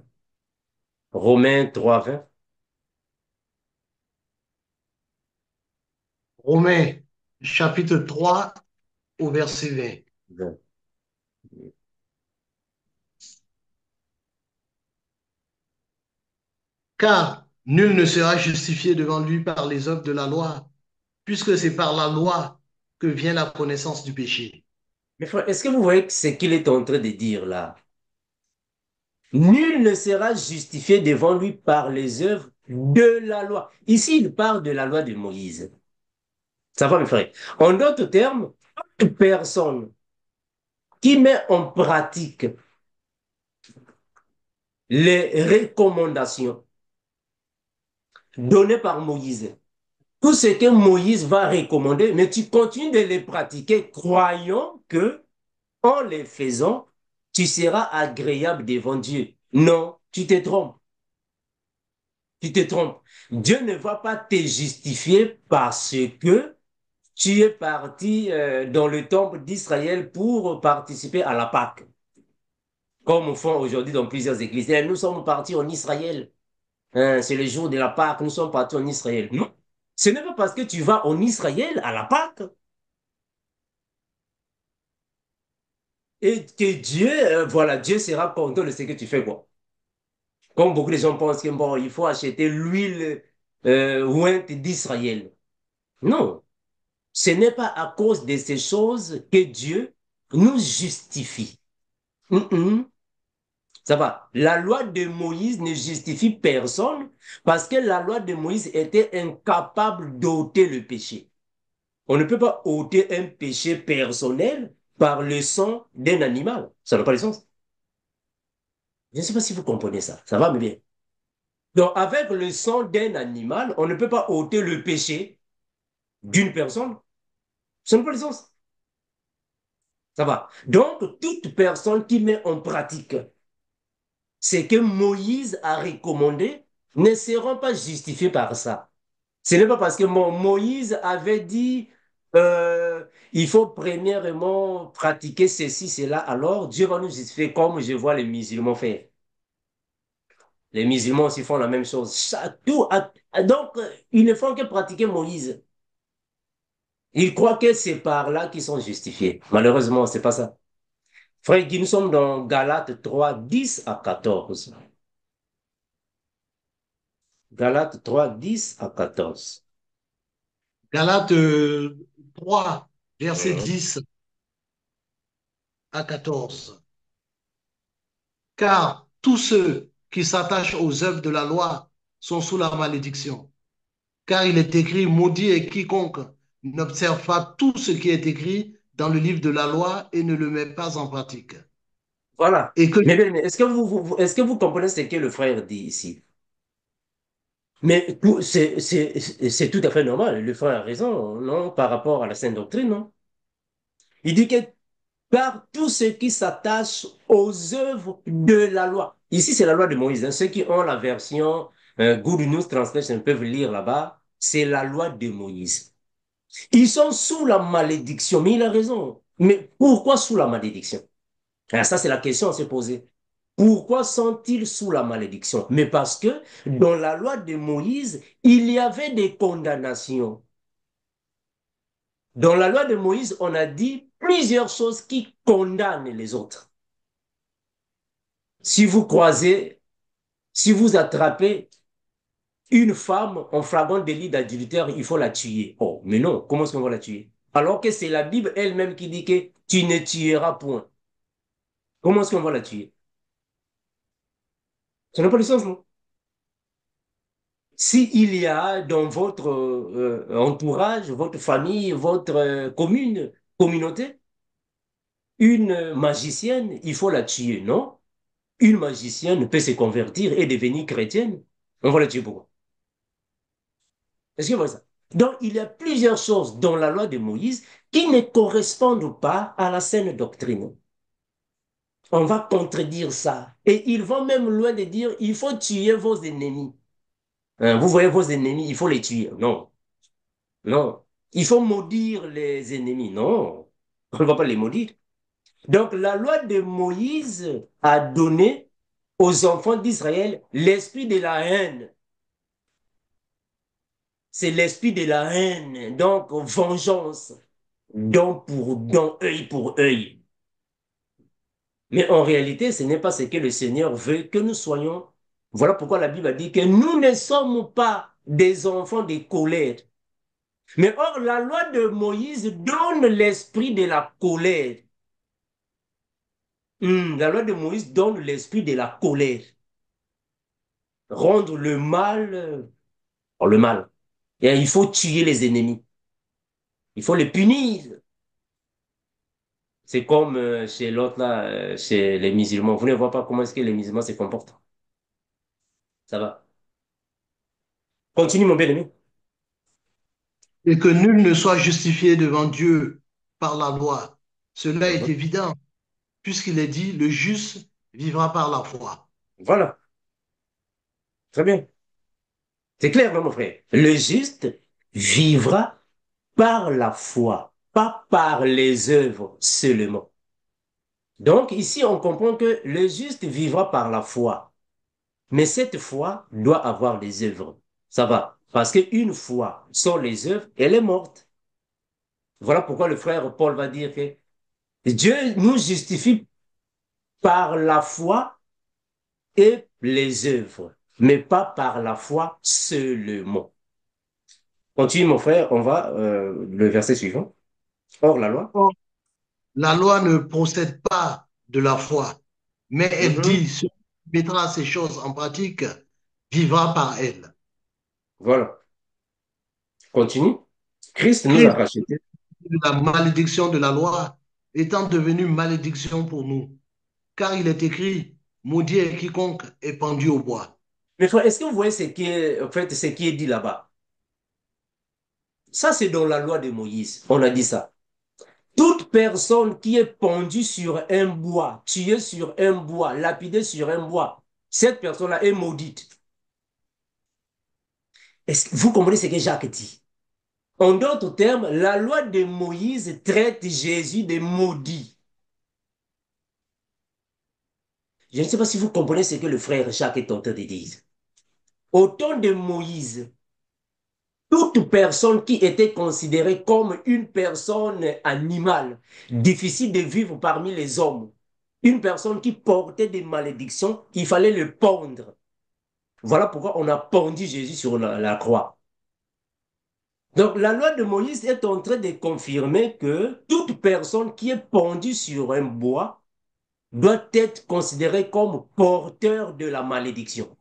Romains 3, 20. Romains chapitre 3 au verset 20. 20. Car nul ne sera justifié devant lui par les œuvres de la loi, puisque c'est par la loi que vient la connaissance du péché. Mais frère, est-ce que vous voyez ce qu'il est en train de dire là? Nul ne sera justifié devant lui par les œuvres de la loi. Ici, il parle de la loi de Moïse. Ça va, mes frères? En d'autres termes, toute personne qui met en pratique les recommandations données par Moïse, tout ce que Moïse va recommander, mais tu continues de les pratiquer, croyant que en les faisant, tu seras agréable devant Dieu. Non, tu te trompes. Tu te trompes. Dieu ne va pas te justifier parce que tu es parti dans le temple d'Israël pour participer à la Pâque, comme on fait aujourd'hui dans plusieurs églises. Et nous sommes partis en Israël. Hein, c'est le jour de la Pâque, nous sommes partis en Israël. Non, ce n'est pas parce que tu vas en Israël à la Pâque et que Dieu, voilà, Dieu sera content de ce que tu fais, quoi. Comme beaucoup de gens pensent que bon, il faut acheter l'huile ointe d'Israël. Non, ce n'est pas à cause de ces choses que Dieu nous justifie. Ça va. La loi de Moïse ne justifie personne parce que la loi de Moïse était incapable d'ôter le péché. On ne peut pas ôter un péché personnel par le sang d'un animal. Ça n'a pas de sens. Je ne sais pas si vous comprenez ça. Ça va, mais bien. Donc, avec le sang d'un animal, on ne peut pas ôter le péché d'une personne. Ça n'a pas de sens. Ça va. Donc, toute personne qui met en pratique ce que Moïse a recommandé ne seront pas justifiés par ça. Ce n'est pas parce que Moïse avait dit il faut premièrement pratiquer ceci, cela, alors Dieu va nous justifier comme je vois les musulmans faire. Les musulmans aussi font la même chose. Donc, ils ne font que pratiquer Moïse. Ils croient que c'est par là qu'ils sont justifiés. Malheureusement, c'est pas ça. Frère Guy, nous sommes dans Galates 3 10 à 14. Galates 3 10 à 14. Galates 3, verset Mhm. 10 à 14. Car tous ceux qui s'attachent aux œuvres de la loi sont sous la malédiction. Car il est écrit, maudit est quiconque n'observe pas tout ce qui est écrit dans le livre de la loi et ne le met pas en pratique. Voilà. Et que Mais est-ce que est-ce que vous comprenez ce que le frère dit ici? Mais c'est tout à fait normal. Le frère a raison, non, par rapport à la sainte doctrine, non? Il dit que par tous ceux qui s'attachent aux œuvres de la loi. Ici, c'est la loi de Moïse, hein. Ceux qui ont la version Good News Translation peuvent lire là-bas. C'est la loi de Moïse. Ils sont sous la malédiction, mais il a raison. Mais pourquoi sous la malédiction? Alors ça, c'est la question à se poser. Pourquoi sont-ils sous la malédiction? Mais parce que dans la loi de Moïse, il y avait des condamnations. Dans la loi de Moïse, on a dit plusieurs choses qui condamnent les autres. Si vous croisez, si vous attrapez une femme en flagrant délit d'adultère, il faut la tuer. Oh, mais non, comment est-ce qu'on va la tuer? Alors que c'est la Bible elle-même qui dit que tu ne tueras point. Comment est-ce qu'on va la tuer? Ça n'a pas de sens, non? S'il y a dans votre entourage, votre famille, votre communauté, une magicienne, il faut la tuer, non? Une magicienne peut se convertir et devenir chrétienne. On va la tuer pourquoi? Est-ce que vous voyez ça? Donc, il y a plusieurs choses dans la loi de Moïse qui ne correspondent pas à la saine doctrine. On va contredire ça. Et ils vont même loin de dire, il faut tuer vos ennemis. Hein, vous voyez vos ennemis, il faut les tuer. Non, non. Il faut maudire les ennemis. Non, on ne va pas les maudire. Donc, la loi de Moïse a donné aux enfants d'Israël l'esprit de la haine. C'est l'esprit de la haine. Donc, vengeance. Dent pour dent, œil pour œil. Mais en réalité, ce n'est pas ce que le Seigneur veut que nous soyons. Voilà pourquoi la Bible a dit que nous ne sommes pas des enfants de colère. Mais or, la loi de Moïse donne l'esprit de la colère. La loi de Moïse donne l'esprit de la colère. Rendre le mal, le mal. Et il faut tuer les ennemis. Il faut les punir. C'est comme chez l'autre là, chez les musulmans. Vous ne voyez pas comment est-ce que les musulmans se comportent. Ça va. Continue, mon bien-aimé. Et que nul ne soit justifié devant Dieu par la loi. Cela est Mhm. évident, puisqu'il est dit, le juste vivra par la foi. Voilà. Très bien. C'est clair, non, mon frère. Le juste vivra par la foi, pas par les œuvres seulement. Donc, ici, on comprend que le juste vivra par la foi. Mais cette foi doit avoir des œuvres. Ça va. Parce qu'une foi sans les œuvres, elle est morte. Voilà pourquoi le frère Paul va dire que Dieu nous justifie par la foi et les œuvres, mais pas par la foi seulement. Continue, mon frère, on va le verset suivant. Hors la loi. Or, la loi ne procède pas de la foi, mais elle Mhm. dit, celui qui mettra ces choses en pratique vivra par elle. Voilà. Continue. Christ nous a Christ, rachetés. la malédiction de la loi, étant devenu malédiction pour nous, car il est écrit, maudit est quiconque est pendu au bois. Mais frère, est-ce que vous voyez en fait, ce qui est dit là-bas? Ça, c'est dans la loi de Moïse. On a dit ça. Toute personne qui est pendue sur un bois, tuée sur un bois, lapidée sur un bois, cette personne-là est maudite. Est-ce que vous comprenez ce que Jacques dit? En d'autres termes, la loi de Moïse traite Jésus de maudit. Je ne sais pas si vous comprenez ce que le frère Jacques est en train de dire. Au temps de Moïse, toute personne qui était considérée comme une personne animale, difficile de vivre parmi les hommes, une personne qui portait des malédictions, il fallait le pendre. Voilà pourquoi on a pendu Jésus sur la croix. Donc la loi de Moïse est en train de confirmer que toute personne qui est pendue sur un bois doit être considérée comme porteur de la malédiction.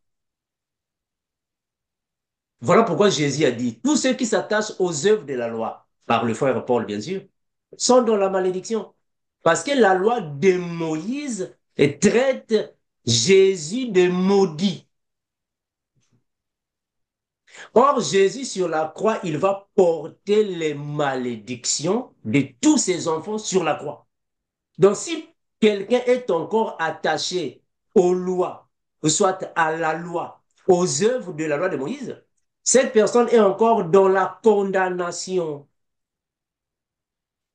Voilà pourquoi Jésus a dit, tous ceux qui s'attachent aux œuvres de la loi, par le frère Paul bien sûr, sont dans la malédiction. Parce que la loi de Moïse traite Jésus de maudit. Or, Jésus sur la croix, il va porter les malédictions de tous ses enfants sur la croix. Donc, si quelqu'un est encore attaché aux lois, soit à la loi, aux œuvres de la loi de Moïse, cette personne est encore dans la condamnation.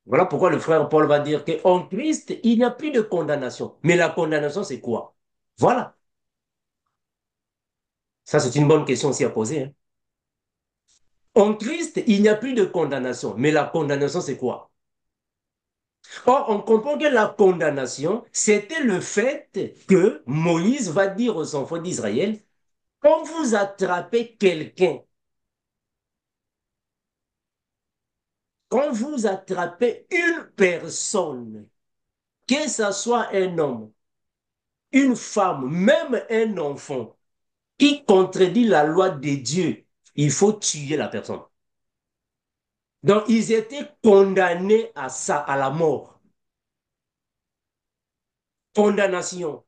Voilà pourquoi le frère Paul va dire qu'en Christ, il n'y a plus de condamnation. Mais la condamnation, c'est quoi? Voilà. Ça, c'est une bonne question aussi à poser, hein. En Christ, il n'y a plus de condamnation. Mais la condamnation, c'est quoi? Or, on comprend que la condamnation, c'était le fait que Moïse va dire aux enfants d'Israël, quand vous attrapez quelqu'un, quand vous attrapez une personne, que ce soit un homme, une femme, même un enfant, qui contredit la loi de Dieu, il faut tuer la personne. Donc, ils étaient condamnés à ça, à la mort. Condamnation.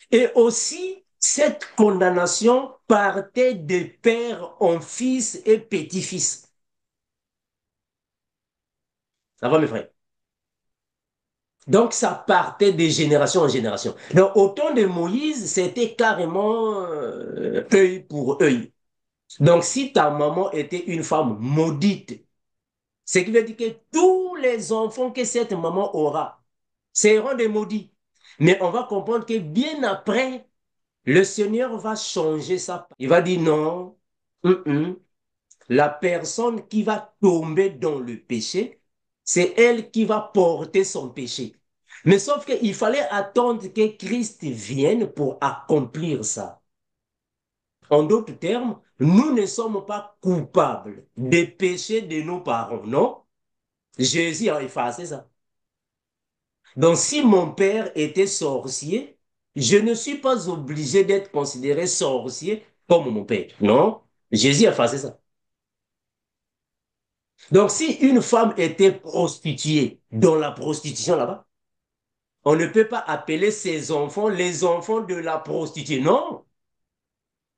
Et aussi, cette condamnation partait de père en fils et petit-fils. Ça va, mes frères? Donc, ça partait de génération en génération. Donc, au temps de Moïse, c'était carrément œil pour œil. Donc, si ta maman était une femme maudite, ce qui veut dire que tous les enfants que cette maman aura seront des maudits. Mais on va comprendre que bien après, le Seigneur va changer ça. Il va dire non, la personne qui va tomber dans le péché, c'est elle qui va porter son péché. Mais sauf qu'il fallait attendre que Christ vienne pour accomplir ça. En d'autres termes, nous ne sommes pas coupables des péchés de nos parents, non? Jésus a effacé ça. Donc, si mon père était sorcier, je ne suis pas obligé d'être considéré sorcier comme mon père. Non, Jésus a effacé ça. Donc, si une femme était prostituée dans la prostitution là-bas, on ne peut pas appeler ses enfants les enfants de la prostituée. Non.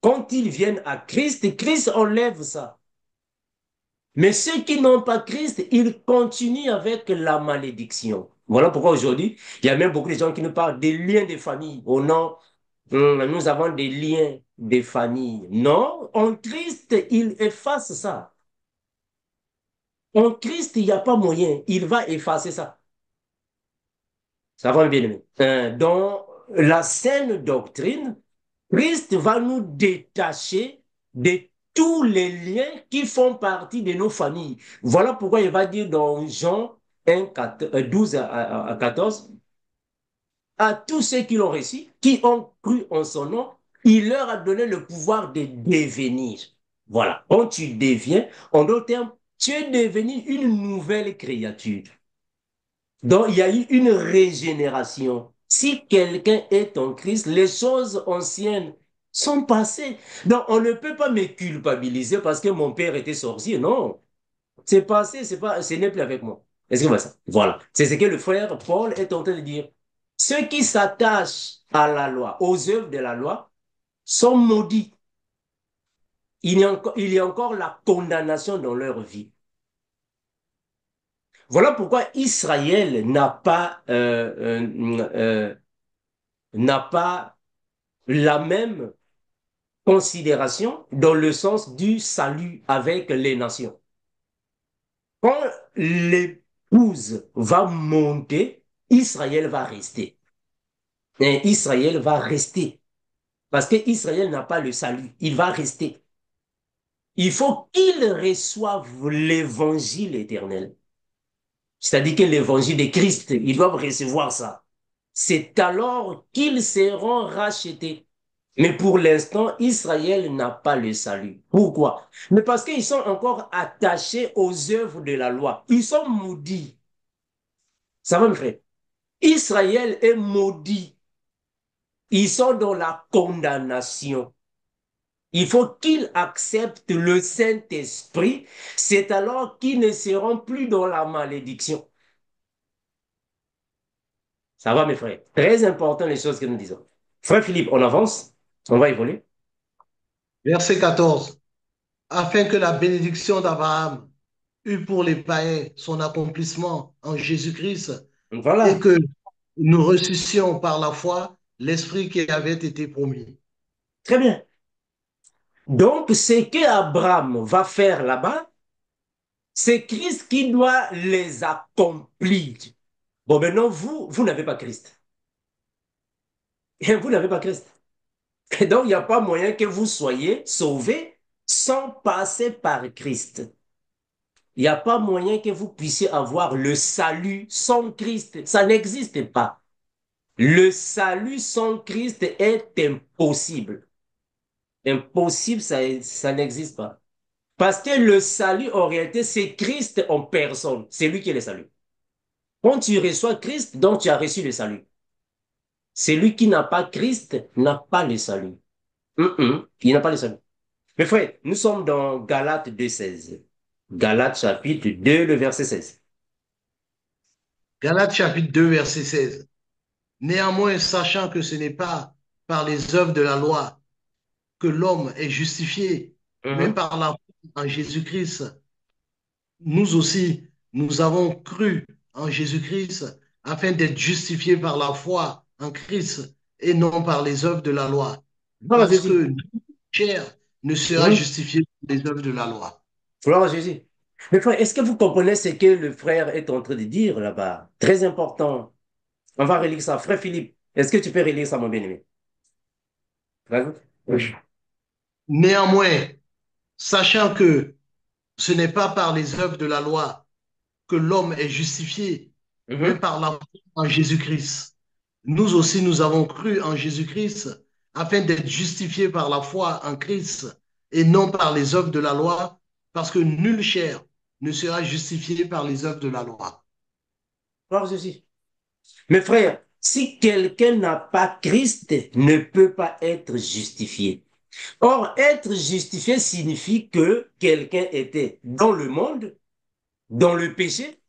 Quand ils viennent à Christ, Christ enlève ça. Mais ceux qui n'ont pas Christ, ils continuent avec la malédiction. Voilà pourquoi aujourd'hui, il y a même beaucoup de gens qui nous parlent des liens de famille. Oh non, nous avons des liens de famille. Non, en Christ, il efface ça. En Christ, il n'y a pas moyen. Il va effacer ça. Ça va bien aimé. Dans la saine doctrine, Christ va nous détacher de tous les liens qui font partie de nos familles. Voilà pourquoi il va dire dans Jean 1, 12 à 14, à tous ceux qui l'ont reçu, qui ont cru en son nom, il leur a donné le pouvoir de devenir. Voilà, quand tu deviens, en d'autres termes, tu es devenu une nouvelle créature. Donc, il y a eu une régénération. Si quelqu'un est en Christ, les choses anciennes sont passées. Donc, on ne peut pas me culpabiliser parce que mon père était sorcier. Non, c'est passé, c'est pas, ce n'est plus avec moi. Est-ce que vous voyez ça? Voilà. C'est ce que le frère Paul est en train de dire. Ceux qui s'attachent à la loi, aux œuvres de la loi, sont maudits. Il y a encore la condamnation dans leur vie. Voilà pourquoi Israël n'a pas la même considération dans le sens du salut avec les nations. Quand l'épouse va monter, Israël va rester. Et Israël va rester. Parce que Israël n'a pas le salut. Il va rester. Il faut qu'il reçoive l'évangile éternel. C'est-à-dire que l'évangile de Christ, ils doivent recevoir ça. C'est alors qu'ils seront rachetés. Mais pour l'instant, Israël n'a pas le salut. Pourquoi? Mais parce qu'ils sont encore attachés aux œuvres de la loi. Ils sont maudits. Ça va me faire. Israël est maudit. Ils sont dans la condamnation. Il faut qu'ils acceptent le Saint-Esprit. C'est alors qu'ils ne seront plus dans la malédiction. Ça va, mes frères? Très important les choses que nous disons. Frère Philippe, on avance. On va évoluer. Verset 14. Afin que la bénédiction d'Abraham eût pour les païens son accomplissement en Jésus-Christ et Voilà. que nous reçussions par la foi l'Esprit qui avait été promis. Très bien. Donc, ce que Abraham va faire là-bas, c'est Christ qui doit les accomplir. Bon, maintenant, vous n'avez pas Christ. Et vous n'avez pas Christ. Et donc, il n'y a pas moyen que vous soyez sauvés sans passer par Christ. Il n'y a pas moyen que vous puissiez avoir le salut sans Christ. Ça n'existe pas. Le salut sans Christ est impossible. Impossible, ça n'existe pas. Parce que le salut, en réalité, c'est Christ en personne. C'est lui qui est le salut. Quand tu reçois Christ, donc tu as reçu le salut. Celui qui n'a pas Christ n'a pas le salut. Il n'a pas le salut. Mes frères, nous sommes dans Galates 2,16. Galates chapitre 2, le verset 16. Galates chapitre 2, verset 16. Néanmoins, sachant que ce n'est pas par les œuvres de la loi que l'homme est justifié, mais Mhm. par la foi en Jésus-Christ, nous aussi, nous avons cru en Jésus-Christ afin d'être justifiés par la foi en Christ et non par les œuvres de la loi, Gloire à parce Jésus. que nul chair ne sera Mhm. justifié par les œuvres de la loi. Gloire à Jésus. Mes frères, est-ce que vous comprenez ce que le frère est en train de dire là-bas? Très important. On va relire ça. Frère Philippe, est-ce que tu peux relire ça, mon bien-aimé? Vas-y. Oui. Néanmoins, sachant que ce n'est pas par les œuvres de la loi que l'homme est justifié, mais Mhm. par la foi en Jésus-Christ. Nous aussi, nous avons cru en Jésus-Christ afin d'être justifiés par la foi en Christ et non par les œuvres de la loi, parce que nulle chair ne sera justifiée par les œuvres de la loi. Gloire à Jésus. Mes frères, si quelqu'un n'a pas Christ, ne peut pas être justifié. Or, être justifié signifie que quelqu'un était dans le monde, dans le péché,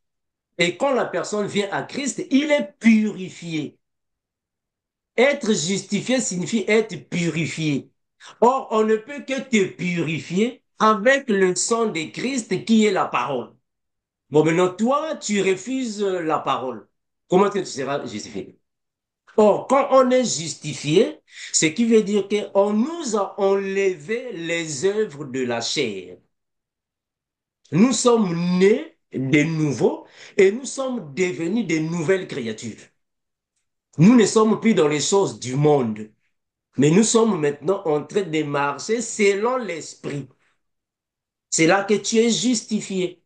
et quand la personne vient à Christ, il est purifié. Être justifié signifie être purifié. Or, on ne peut que te purifier avec le sang de Christ qui est la parole. Bon, maintenant, toi, tu refuses la parole. Comment est-ce que tu seras justifié? Or, quand on est justifié, ce qui veut dire qu'on nous a enlevé les œuvres de la chair. Nous sommes nés de nouveau et nous sommes devenus de nouvelles créatures. Nous ne sommes plus dans les choses du monde, mais nous sommes maintenant en train de marcher selon l'esprit. C'est là que tu es justifié.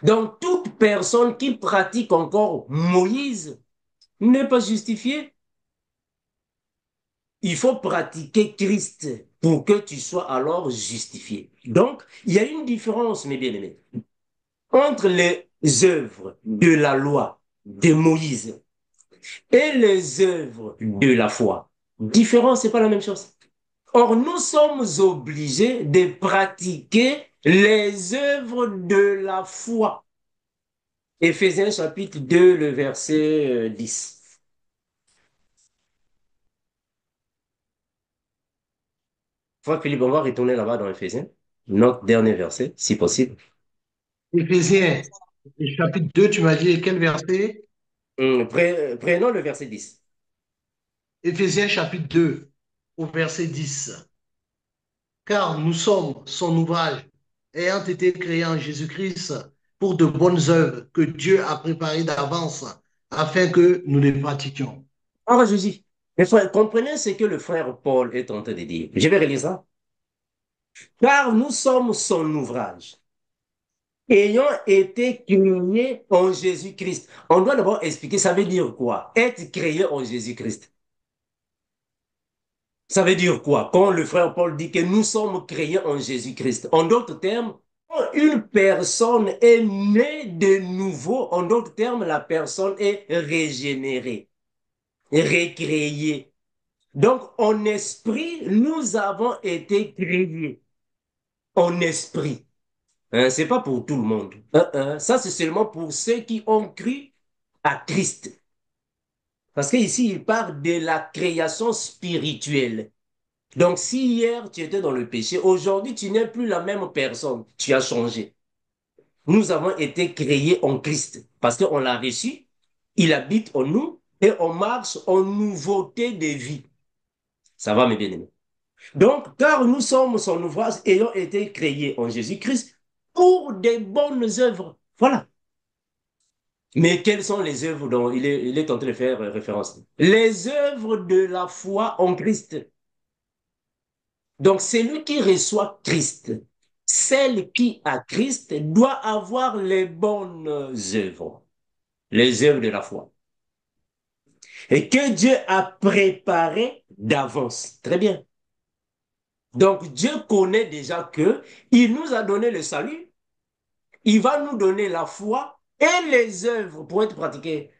Donc, toute personne qui pratique encore Moïse n'est pas justifiée. Il faut pratiquer Christ pour que tu sois alors justifié. Donc, il y a une différence, mes bien-aimés, entre les œuvres de la loi de Moïse et les œuvres de la foi. Différence, c'est pas la même chose. Or, nous sommes obligés de pratiquer les œuvres de la foi. Éphésiens chapitre 2, le verset 10. Frère Philippe, on va retourner là-bas dans Éphésiens, notre dernier verset, si possible. Éphésiens, chapitre 2, tu m'as dit quel verset? Prenons le verset 10. Éphésiens, chapitre 2, au verset 10. Car nous sommes son ouvrage, ayant été créés en Jésus-Christ pour de bonnes œuvres que Dieu a préparées d'avance afin que nous les pratiquions. Alors, Jésus, mes frères, comprenez ce que le frère Paul est en train de dire. Je vais relire ça. Car nous sommes son ouvrage, ayant été créés en Jésus-Christ. On doit d'abord expliquer, ça veut dire quoi? Être créé en Jésus-Christ. Ça veut dire quoi? Quand le frère Paul dit que nous sommes créés en Jésus-Christ. En d'autres termes, quand une personne est née de nouveau, en d'autres termes, la personne est régénérée, recréée. Donc, en esprit, nous avons été créés. En esprit. Hein, c'est pas pour tout le monde. Ça, c'est seulement pour ceux qui ont cru à Christ. Parce qu'ici, il parle de la création spirituelle. Donc, si hier tu étais dans le péché, aujourd'hui tu n'es plus la même personne. Tu as changé. Nous avons été créés en Christ parce qu'on l'a reçu, il habite en nous et on marche en nouveauté de vie. Ça va, mes bien-aimés. Donc, car nous sommes son ouvrage ayant été créés en Jésus-Christ pour des bonnes œuvres. Voilà. Mais quelles sont les œuvres dont il est en train de faire référence? Les œuvres de la foi en Christ. Donc, celui qui reçoit Christ, celle qui a Christ, doit avoir les bonnes œuvres, les œuvres de la foi. Et que Dieu a préparé d'avance. Très bien. Donc Dieu connaît déjà que il nous a donné le salut, il va nous donner la foi et les œuvres pour être pratiquées.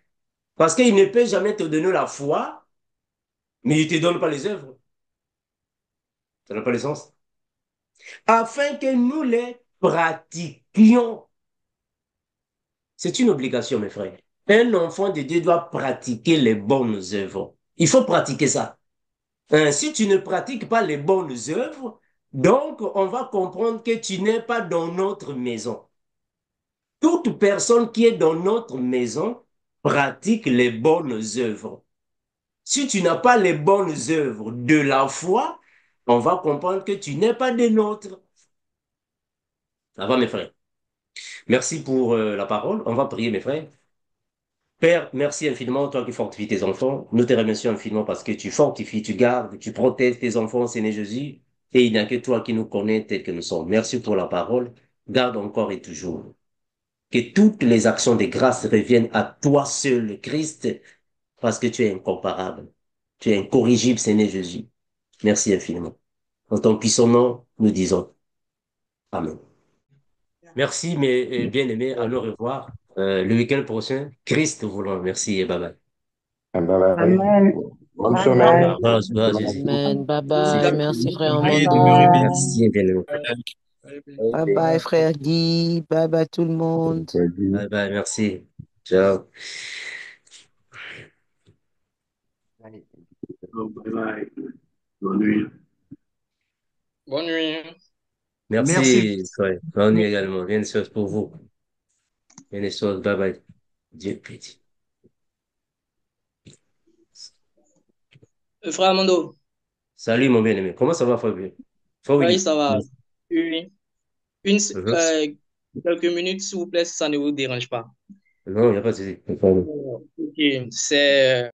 Parce qu'il ne peut jamais te donner la foi, mais il ne te donne pas les œuvres. Ça n'a pas de sens. Afin que nous les pratiquions. C'est une obligation, mes frères. Un enfant de Dieu doit pratiquer les bonnes œuvres. Il faut pratiquer ça. Si tu ne pratiques pas les bonnes œuvres, donc on va comprendre que tu n'es pas dans notre maison. Toute personne qui est dans notre maison pratique les bonnes œuvres. Si tu n'as pas les bonnes œuvres de la foi, on va comprendre que tu n'es pas des nôtres. Ça va, mes frères? Merci pour la parole. On va prier, mes frères. Père, merci infiniment, toi qui fortifies tes enfants. Nous te remercions infiniment parce que tu fortifies, tu gardes, tu protèges tes enfants, Seigneur Jésus. Et il n'y a que toi qui nous connais tels que nous sommes. Merci pour la parole. Garde encore et toujours. Que toutes les actions de grâce reviennent à toi seul, Christ, parce que tu es incomparable. Tu es incorrigible, Seigneur Jésus. Merci infiniment. En ton puissant nom, nous disons Amen. Merci, mes bien-aimés. À nous revoir le week-end prochain. Christ voulant. Merci et bye bye. Bye bye. Amen. Bonne Bye semaine. bye. Au revoir, Jésus. Amen. Bye bye. Merci. Merci, frère Bye Amanda. bye. Merci, bien-aimé. Bye bye, frère Guy. Bye bye, tout le monde. Bye bye, merci. Ciao. Bye bye. Bonne nuit. Bonne nuit. Merci. Merci, frère. Bonne nuit également. Bien des choses pour vous. Bien des choses. Bye bye. Dieu bénit. Frère Amando, Salut, mon bien-aimé. Comment ça va, Fabien? Frère oui, Willy. ça va. Oui. Une, Mhm. euh, quelques minutes, s'il vous plaît, si ça ne vous dérange pas. Non, il n'y a pas de souci. Ok, c'est